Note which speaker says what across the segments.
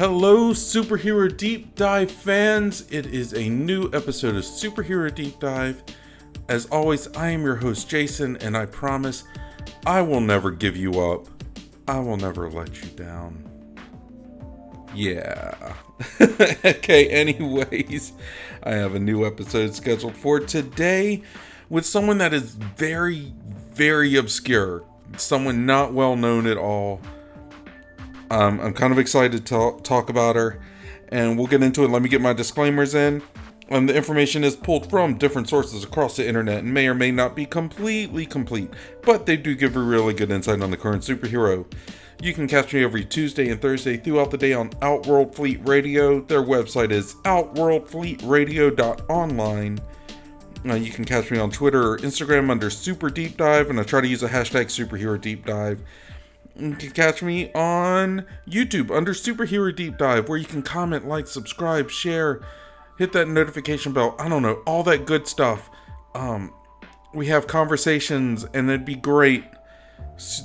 Speaker 1: Hello, Superhero Deep Dive fans. It is a new episode of Superhero Deep Dive. As always, I am your host, Jason, and I promise I will never give you up. I will never let you down. Yeah. Okay, anyways, I have a new episode scheduled for today with someone that is very, very obscure. Someone not well known at all. I'm kind of excited to talk about her, and we'll get into it. Let me get my disclaimers in. The information is pulled from different sources across the internet and may or may not be completely complete, but they do give a really good insight on the current superhero. You can catch me every Tuesday and Thursday throughout the day on Outworld Fleet Radio. Their website is outworldfleetradio.online. You can catch me on Twitter or Instagram under Super Deep Dive, and I try to use a hashtag Superhero Deep Dive. You can catch me on YouTube under Superhero Deep Dive, where you can comment, like, subscribe, share, hit that notification bell. I don't know, all that good stuff. We have conversations, and it'd be great.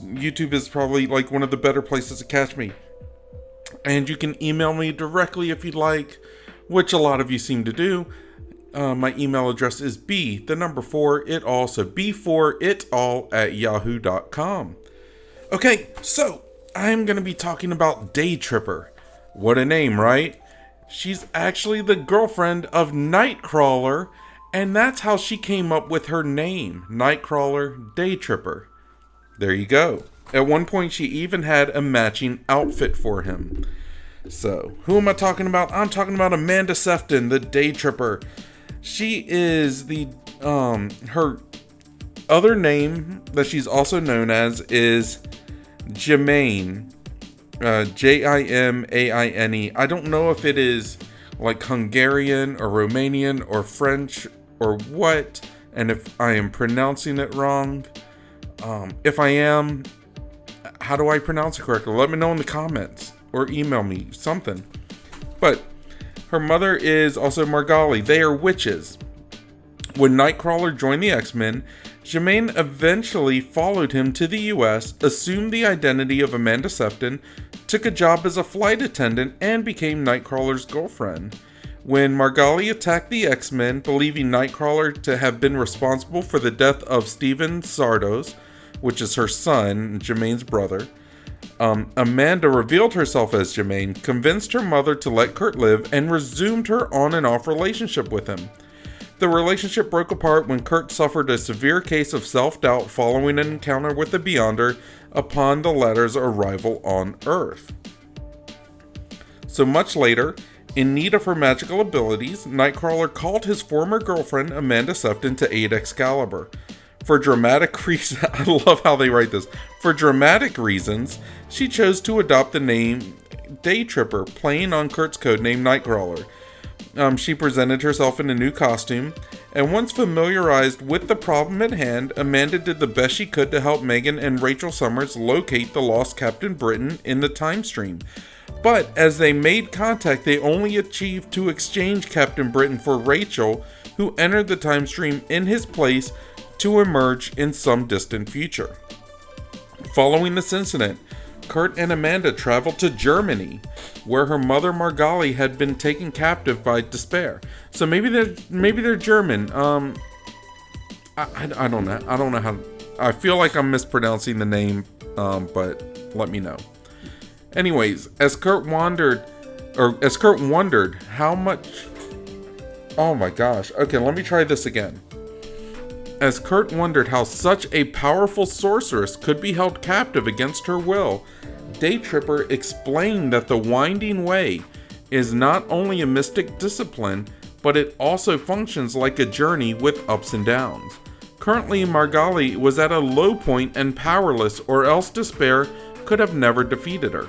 Speaker 1: YouTube is probably like one of the better places to catch me. And you can email me directly if you'd like, which a lot of you seem to do. My email address is B4itall, so B4itall@yahoo.com. Okay, so I'm going to be talking about Daytripper. What a name, right? She's actually the girlfriend of Nightcrawler, and that's how she came up with her name, Nightcrawler Daytripper. There you go. At one point, she even had a matching outfit for him. So, who am I talking about? I'm talking about Amanda Sefton, the Daytripper. She is the, her other name that she's also known as is Jimaine, Jimaine. I don't know if it is like Hungarian or Romanian or French or what, and if I am pronouncing it wrong. If I am, how do I pronounce it correctly? Let me know in the comments or email me something. But her mother is also Margali. They are witches. When Nightcrawler joined the X-Men, Jimaine eventually followed him to the US, assumed the identity of Amanda Sefton, took a job as a flight attendant, and became Nightcrawler's girlfriend. When Margali attacked the X-Men, believing Nightcrawler to have been responsible for the death of Steven Sardos, which is her son, Jimaine's brother, Amanda revealed herself as Jimaine, convinced her mother to let Kurt live, and resumed her on and off relationship with him. The relationship broke apart when Kurt suffered a severe case of self-doubt following an encounter with the Beyonder upon the latter's arrival on Earth. So much later, in need of her magical abilities, Nightcrawler called his former girlfriend Amanda Sefton to aid Excalibur. For dramatic reasons, I love how they write this. For dramatic reasons, she chose to adopt the name Daytripper, playing on Kurt's codename Nightcrawler. She presented herself in a new costume, and once familiarized with the problem at hand, Amanda did the best she could to help Megan and Rachel Summers locate the lost Captain Britain in the time stream. But as they made contact, they only achieved to exchange Captain Britain for Rachel, who entered the time stream in his place to emerge in some distant future. Following this incident, Kurt and Amanda traveled to Germany, where her mother Margali had been taken captive by despair. So maybe they're German. I don't know. I don't know how. I feel like I'm mispronouncing the name, but let me know. Anyways, as Kurt wondered how much. Oh my gosh. Okay, let me try this again. As Kurt wondered how such a powerful sorceress could be held captive against her will, Daytripper explained that the Winding Way is not only a mystic discipline, but it also functions like a journey with ups and downs. Currently, Margali was at a low point and powerless, or else despair could have never defeated her.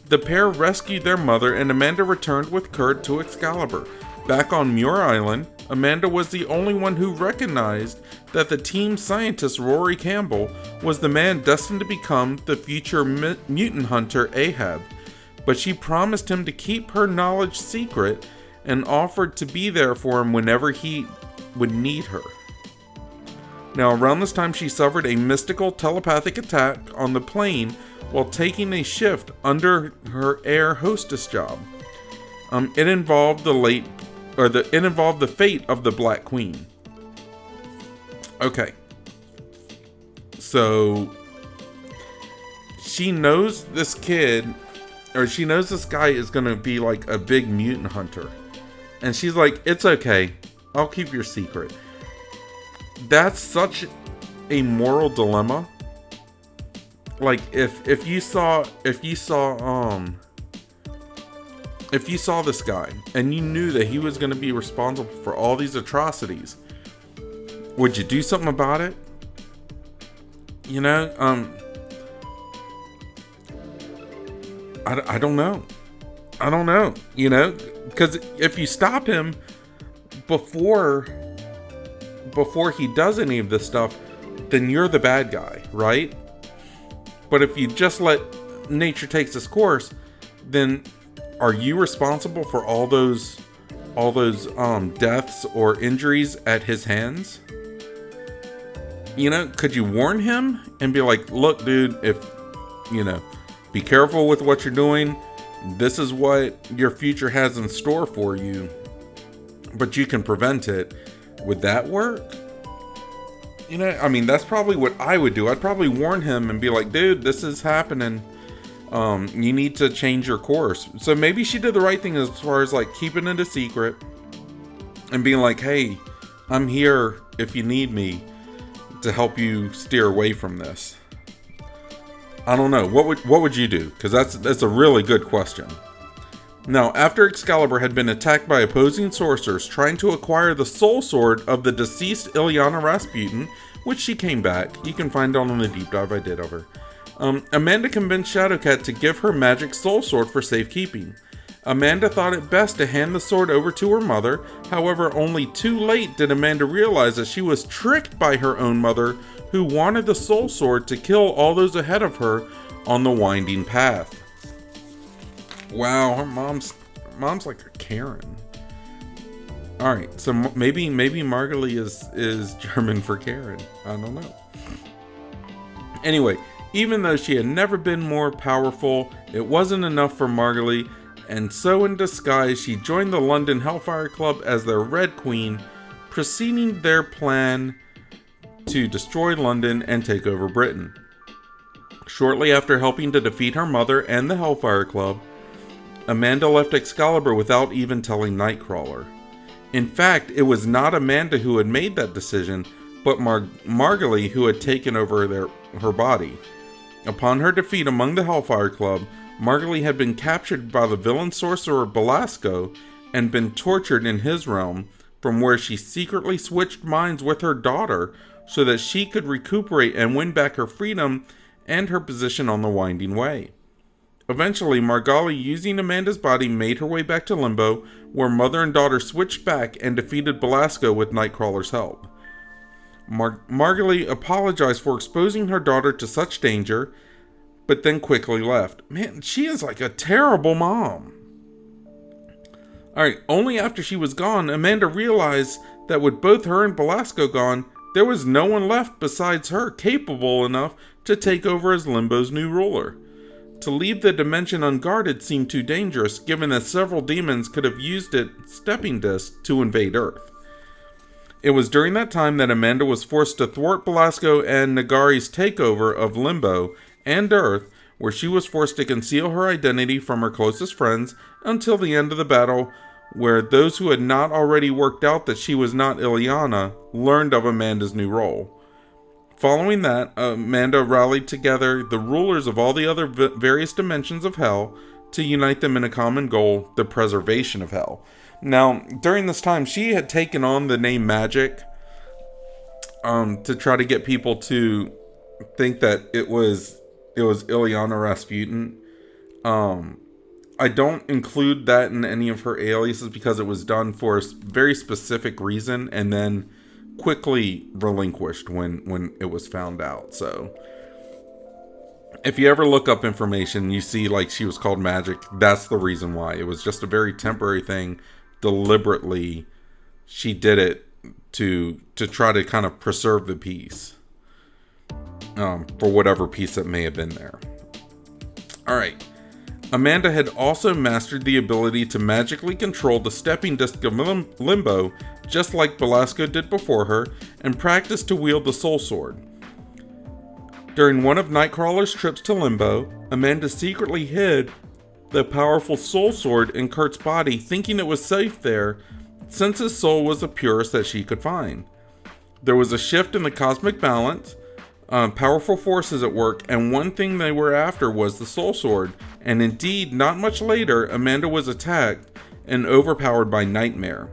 Speaker 1: The pair rescued their mother, and Amanda returned with Kurt to Excalibur. Back on Muir Island, Amanda was the only one who recognized that the team scientist Rory Campbell was the man destined to become the future mutant hunter Ahab, but she promised him to keep her knowledge secret and offered to be there for him whenever he would need her. Now, around this time, she suffered a mystical telepathic attack on the plane while taking a shift under her air hostess job. It involved the fate of the Black Queen. Okay. So she knows this kid, or she knows this guy is going to be like a big mutant hunter. And she's like, it's okay. I'll keep your secret. That's such a moral dilemma. Like if you saw this guy and you knew that he was going to be responsible for all these atrocities, would you do something about it? You know, I don't know. I don't know, you know, because if you stop him before he does any of this stuff, then you're the bad guy, right? But if you just let nature take its course, then are you responsible for all those deaths or injuries at his hands? You know, could you warn him and be like, look, dude, be careful with what you're doing. This is what your future has in store for you, but you can prevent it. Would that work? You know, I mean, that's probably what I would do. I'd probably warn him and be like, dude, this is happening. You need to change your course. So maybe she did the right thing as far as like keeping it a secret and being like, hey, I'm here if you need me to help you steer away from this. I don't know. What would you do? Because that's a really good question. Now, after Excalibur had been attacked by opposing sorcerers trying to acquire the soul sword of the deceased Ilyana Rasputin, which she came back, you can find out on the deep dive I did of her. Amanda convinced Shadowcat to give her magic soul sword for safekeeping. Amanda thought it best to hand the sword over to her mother. However, only too late did Amanda realize that she was tricked by her own mother, who wanted the soul sword to kill all those ahead of her on the winding path. Wow, her mom's like a Karen. All right, so maybe Margalie is German for Karen. I don't know. Anyway, even though she had never been more powerful, it wasn't enough for Margalie, and so in disguise, she joined the London Hellfire Club as their Red Queen, preceding their plan to destroy London and take over Britain. Shortly after helping to defeat her mother and the Hellfire Club, Amanda left Excalibur without even telling Nightcrawler. In fact, it was not Amanda who had made that decision, but Margalie who had taken over her body. Upon her defeat among the Hellfire Club, Margalie had been captured by the villain sorcerer Belasco and been tortured in his realm, from where she secretly switched minds with her daughter so that she could recuperate and win back her freedom and her position on the Winding Way. Eventually, Margalie, using Amanda's body, made her way back to Limbo, where mother and daughter switched back and defeated Belasco with Nightcrawler's help. Margalie apologized for exposing her daughter to such danger, but then quickly left. Man, she is like a terrible mom. Alright, only after she was gone, Amanda realized that with both her and Belasco gone, there was no one left besides her capable enough to take over as Limbo's new ruler. To leave the dimension unguarded seemed too dangerous, given that several demons could have used its stepping disc to invade Earth. It was during that time that Amanda was forced to thwart Belasco and Nagari's takeover of Limbo and Earth, where she was forced to conceal her identity from her closest friends until the end of the battle, where those who had not already worked out that she was not Ilyana learned of Amanda's new role. Following that, Amanda rallied together the rulers of all the other various dimensions of Hell to unite them in a common goal, the preservation of Hell. Now, during this time, she had taken on the name Magic to try to get people to think that it was Ilyana Rasputin. I don't include that in any of her aliases because it was done for a very specific reason and then quickly relinquished when it was found out. So if you ever look up information, you see like she was called Magic. That's the reason why. It was just a very temporary thing. Deliberately, she did it to try to kind of preserve the peace, for whatever peace that may have been there. Alright. Amanda had also mastered the ability to magically control the stepping disc of Limbo, just like Belasco did before her, and practiced to wield the Soul Sword. During one of Nightcrawler's trips to Limbo, Amanda secretly hid the powerful Soul Sword in Kurt's body, thinking it was safe there, since his soul was the purest that she could find. There was a shift in the cosmic balance, powerful forces at work, and one thing they were after was the Soul Sword, and indeed, not much later, Amanda was attacked and overpowered by Nightmare.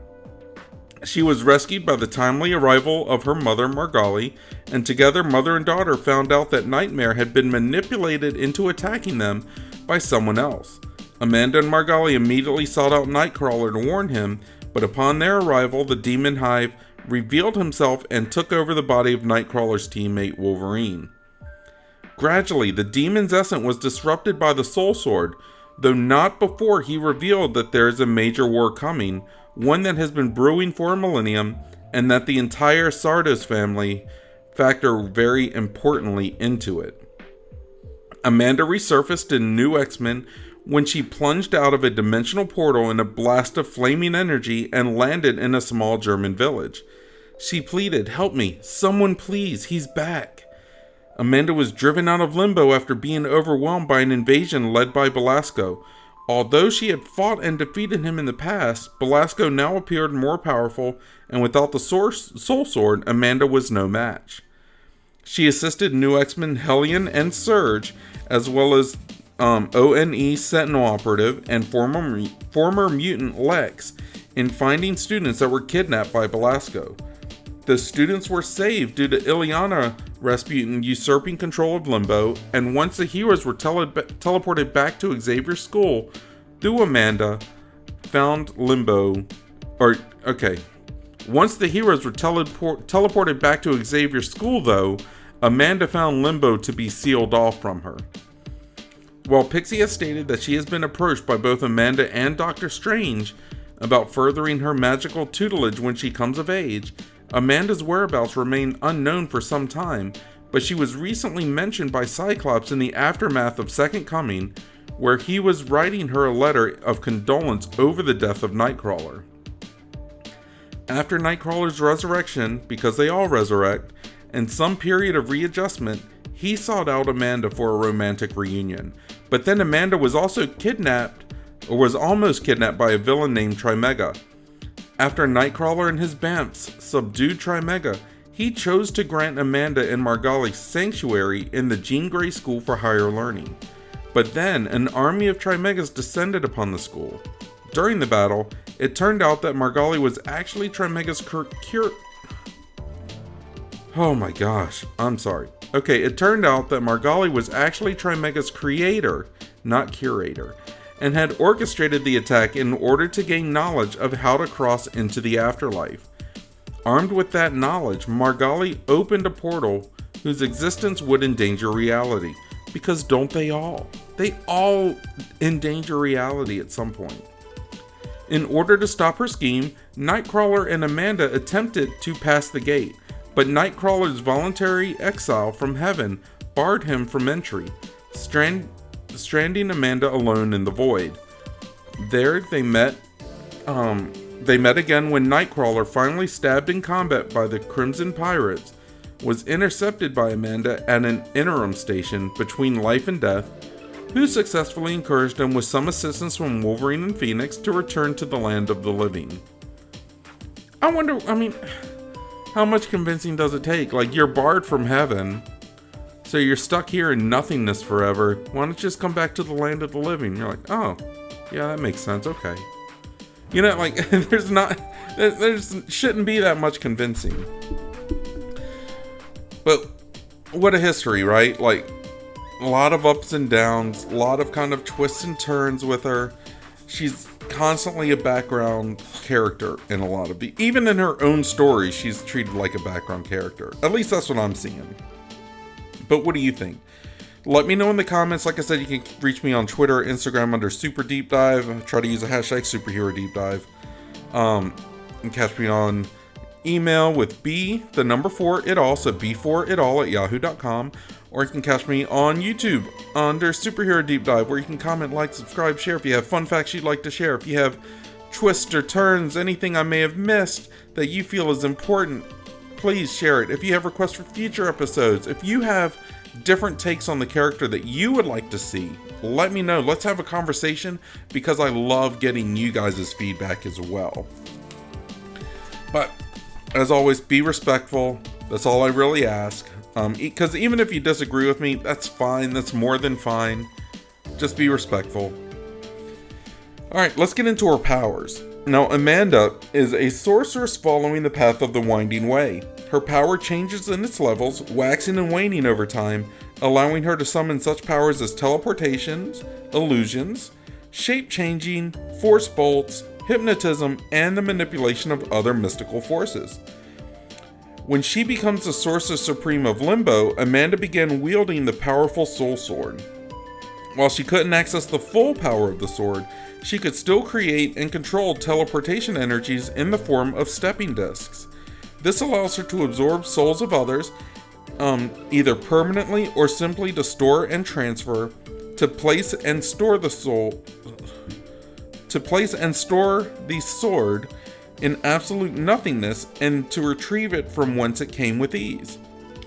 Speaker 1: She was rescued by the timely arrival of her mother, Margali, and together mother and daughter found out that Nightmare had been manipulated into attacking them by someone else. Amanda and Margali immediately sought out Nightcrawler to warn him, but upon their arrival, the Demon Hive revealed himself and took over the body of Nightcrawler's teammate, Wolverine. Gradually, the demon's essence was disrupted by the Soul Sword, though not before he revealed that there is a major war coming, one that has been brewing for a millennium, and that the entire Sardos family factor very importantly into it. Amanda resurfaced in New X-Men when she plunged out of a dimensional portal in a blast of flaming energy and landed in a small German village. She pleaded, "Help me, someone please, he's back." Amanda was driven out of Limbo after being overwhelmed by an invasion led by Belasco. Although she had fought and defeated him in the past, Belasco now appeared more powerful, and without the Soul Sword, Amanda was no match. She assisted New X-Men Hellion and Surge, as well as ONE Sentinel Operative and former mutant Lex, in finding students that were kidnapped by Belasco. The students were saved due to Illyana Rasputin usurping control of Limbo, and once the heroes were teleported back to Xavier's school, through Amanda found Limbo, once the heroes were teleported back to Xavier's school though, Amanda found Limbo to be sealed off from her. While Pixie has stated that she has been approached by both Amanda and Doctor Strange about furthering her magical tutelage when she comes of age, Amanda's whereabouts remain unknown for some time, but she was recently mentioned by Cyclops in the aftermath of Second Coming, where he was writing her a letter of condolence over the death of Nightcrawler. After Nightcrawler's resurrection, because they all resurrect, and some period of readjustment, he sought out Amanda for a romantic reunion. But then Amanda was also almost kidnapped by a villain named Trimega. After Nightcrawler and his Bamfs subdued Trimega, he chose to grant Amanda and Margali sanctuary in the Jean Grey School for Higher Learning. But then, an army of Trimegas descended upon the school. During the battle, it turned out that Margali was actually Trimega's Oh my gosh, I'm sorry. It turned out that Margali was actually Trimega's creator, not curator, and had orchestrated the attack in order to gain knowledge of how to cross into the afterlife. Armed with that knowledge, Margali opened a portal whose existence would endanger reality. Because don't they all? They all endanger reality at some point. In order to stop her scheme, Nightcrawler and Amanda attempted to pass the gate, but Nightcrawler's voluntary exile from heaven barred him from entry, stranding Amanda alone in the void. There they met again when Nightcrawler, finally stabbed in combat by the Crimson Pirates, was intercepted by Amanda at an interim station between life and death, who successfully encouraged him with some assistance from Wolverine and Phoenix to return to the land of the living. How much convincing does it take? You're barred from heaven, so you're stuck here in nothingness forever. Why don't you just come back to the land of the living? You're like, oh, yeah, that makes sense, okay. There shouldn't be that much convincing. But what a history, right? A lot of ups and downs, a lot of kind of twists and turns with her. She's constantly a background character in a lot of even in her own story, she's treated like a background character. At least that's what I'm seeing. But what do you think? Let me know in the comments. Like I said, you can reach me on Twitter, Instagram under superdeepdive. Try to use the hashtag superherodeepdive. And catch me on email with B4itall, so B4itall at yahoo.com, or you can catch me on YouTube under Superhero Deep Dive, where you can comment, like, subscribe, share if you have fun facts you'd like to share, if you have twists or turns, anything I may have missed that you feel is important, please share it. If you have requests for future episodes, if you have different takes on the character that you would like to see, let me know. Let's have a conversation, because I love getting you guys' feedback as well. But as always, be respectful. That's all I really ask. Because even if you disagree with me, that's fine. That's more than fine. Just be respectful. Alright, let's get into her powers. Now, Amanda is a sorceress following the path of the Winding Way. Her power changes in its levels, waxing and waning over time, allowing her to summon such powers as teleportations, illusions, shape-changing, force bolts, hypnotism, and the manipulation of other mystical forces. When she becomes the Sorceress Supreme of Limbo, Amanda began wielding the powerful Soul Sword. While she couldn't access the full power of the sword, she could still create and control teleportation energies in the form of stepping discs. This allows her to absorb souls of others, either permanently or simply to store and transfer, to place and store the sword in absolute nothingness, and to retrieve it from whence it came with ease.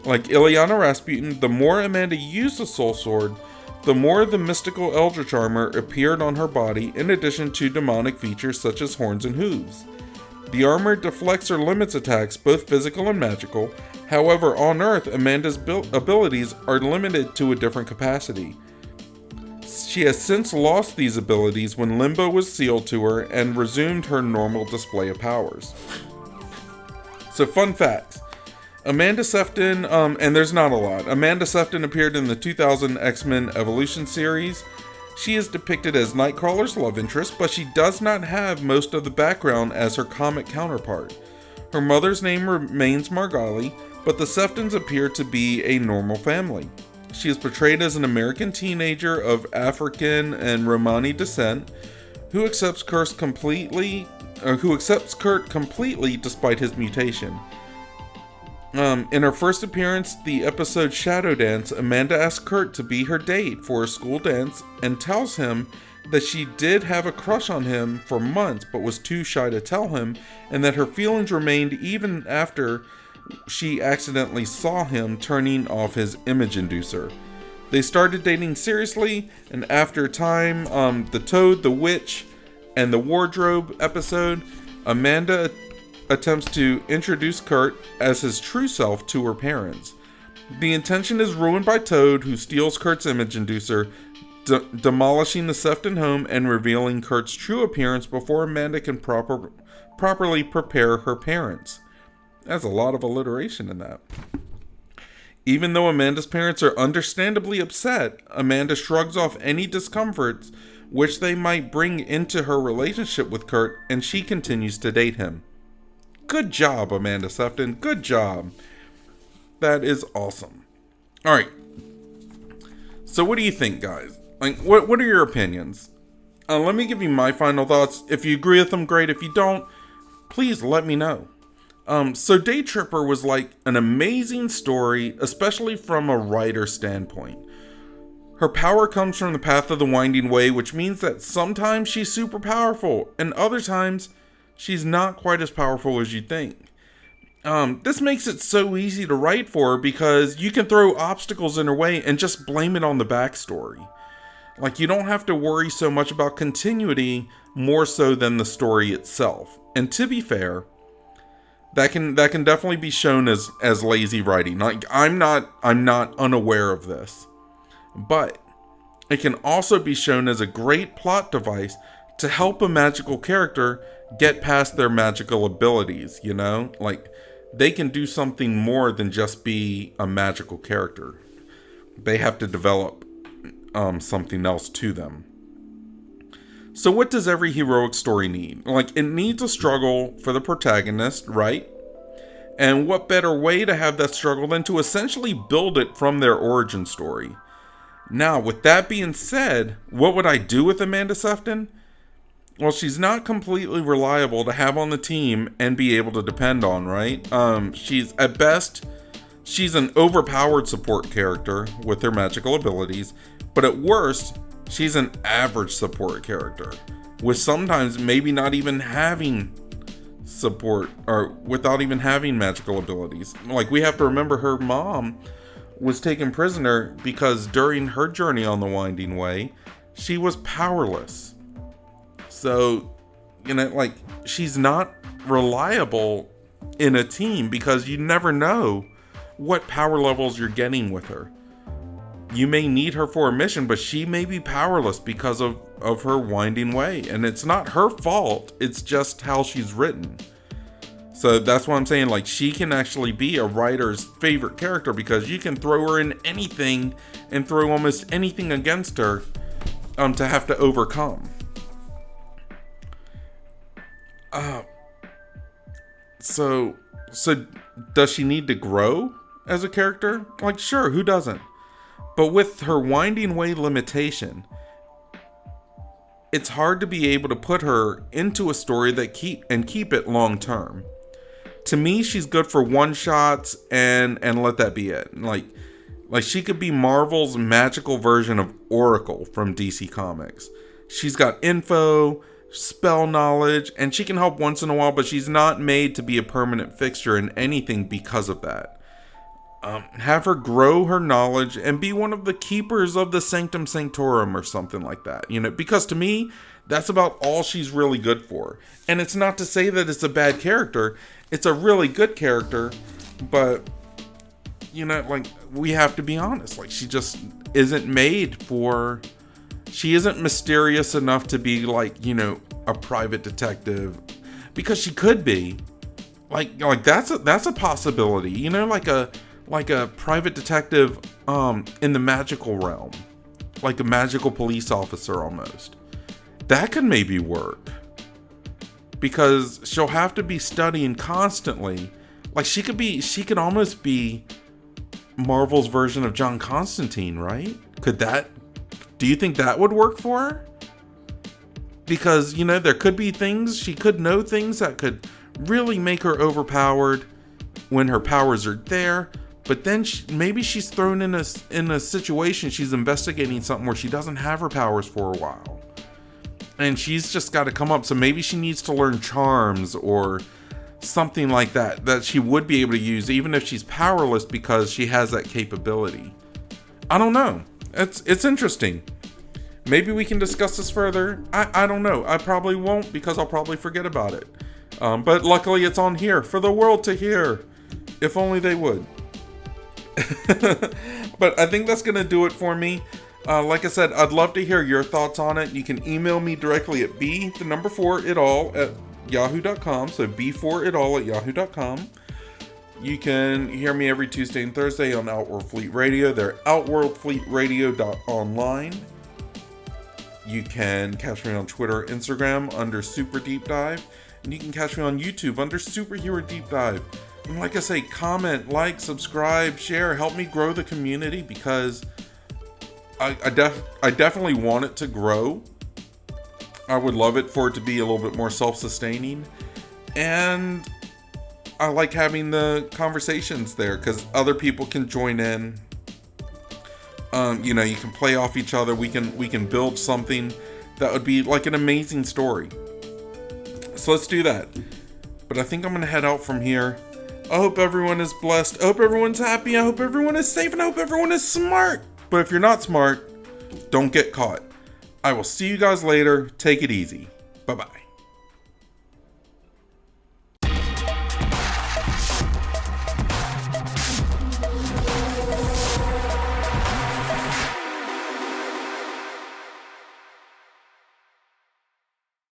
Speaker 1: Like Ilyana Rasputin, the more Amanda used the Soul Sword, the more the mystical Eldritch armor appeared on her body, in addition to demonic features such as horns and hooves. The armor deflects or limits attacks, both physical and magical. However, on Earth, Amanda's abilities are limited to a different capacity. She has since lost these abilities when Limbo was sealed to her and resumed her normal display of powers. So, fun facts. Amanda Sefton, and there's not a lot. Amanda Sefton appeared in the 2000 X-Men Evolution series. She is depicted as Nightcrawler's love interest, but she does not have most of the background as her comic counterpart. Her mother's name remains Margali, but the Seftons appear to be a normal family. She is portrayed as an American teenager of African and Romani descent who accepts Kurt completely despite his mutation. In her first appearance, the episode Shadow Dance, Amanda asks Kurt to be her date for a school dance and tells him that she did have a crush on him for months but was too shy to tell him, and that her feelings remained even after she accidentally saw him turning off his image inducer. They started dating seriously, and after time, the Toad, the Witch, and the Wardrobe episode, Amanda attempts to introduce Kurt as his true self to her parents. The intention is ruined by Toad, who steals Kurt's image inducer, demolishing the Sefton home and revealing Kurt's true appearance before Amanda can properly prepare her parents. There's a lot of alliteration in that. Even though Amanda's parents are understandably upset, Amanda shrugs off any discomforts which they might bring into her relationship with Kurt, and she continues to date him. Good job, Amanda Sefton. Good job. That is awesome. Alright. So what do you think, guys? Like, what are your opinions? Let me give you my final thoughts. If you agree with them, great. If you don't, please let me know. So Daytripper was like an amazing story, especially from a writer standpoint. Her power comes from the path of the Winding Way, which means that sometimes she's super powerful, and other times she's not quite as powerful as you think. This makes it so easy to write for her because you can throw obstacles in her way and just blame it on the backstory. Like, you don't have to worry so much about continuity more so than the story itself. And to be fair, that can definitely be shown as lazy writing. Like, I'm not unaware of this. But it can also be shown as a great plot device to help a magical character get past their magical abilities, you know? Like, they can do something more than just be a magical character. They have to develop something else to them. So what does every heroic story need? Like, it needs a struggle for the protagonist, right? And what better way to have that struggle than to essentially build it from their origin story? Now, with that being said, what would I do with Amanda Sefton? Well, she's not completely reliable to have on the team and be able to depend on, right? She's at best she's an overpowered support character with her magical abilities, but at worst, she's an average support character, with sometimes maybe not even having support, or without even having magical abilities. Like, we have to remember her mom was taken prisoner because during her journey on the Winding Way, she was powerless. So, like, she's not reliable in a team because you never know what power levels you're getting with her. You may need her for a mission, but she may be powerless because of her Winding Way. And it's not her fault, it's just how she's written. So that's what I'm saying, like, she can actually be a writer's favorite character because you can throw her in anything and throw almost anything against her to have to overcome. So does she need to grow as a character? Like, sure, who doesn't? But with her Winding Way limitation, it's hard to be able to put her into a story that keep it long term. To me, she's good for one-shots and let that be it. Like she could be Marvel's magical version of Oracle from DC Comics. She's got info, spell knowledge, and she can help once in a while, but she's not made to be a permanent fixture in anything because of that. Have her grow her knowledge and be one of the keepers of the Sanctum Sanctorum or something like that. Because to me, that's about all she's really good for. And it's not to say that it's a bad character. It's a really good character, but like, we have to be honest. Like, she just isn't made for. She isn't mysterious enough to be like, a private detective, because she could be. Like that's a possibility. Like a private detective in the magical realm, like a magical police officer almost. That could maybe work, because she'll have to be studying constantly. Like, she could almost be Marvel's version of John Constantine, right? Do you think that would work for her? Because, there could be things, she could know things that could really make her overpowered when her powers are there. But then maybe she's thrown in a situation, she's investigating something where she doesn't have her powers for a while. And she's just got to come up. So maybe she needs to learn charms or something like that she would be able to use even if she's powerless, because she has that capability. I don't know. It's interesting. Maybe we can discuss this further. I don't know. I probably won't, because I'll probably forget about it. But luckily it's on here for the world to hear. If only they would. But I think that's going to do it for me. Like I said, I'd love to hear your thoughts on it. You can email me directly at b4itall@yahoo.com. So b4itall@yahoo.com. You can hear me every Tuesday and Thursday on Outworld Fleet Radio. They're outworldfleetradio.online. You can catch me on Twitter or Instagram under Super Deep Dive. And you can catch me on YouTube under Superhero Deep Dive. And like I say, comment, like, subscribe, share, help me grow the community, because I definitely want it to grow. I would love it for it to be a little bit more self-sustaining. And I like having the conversations there, because other people can join in. You can play off each other. We can build something that would be like an amazing story. So let's do that. But I think I'm going to head out from here. I hope everyone is blessed. I hope everyone's happy. I hope everyone is safe. And I hope everyone is smart. But if you're not smart, don't get caught. I will see you guys later. Take it easy. Bye-bye.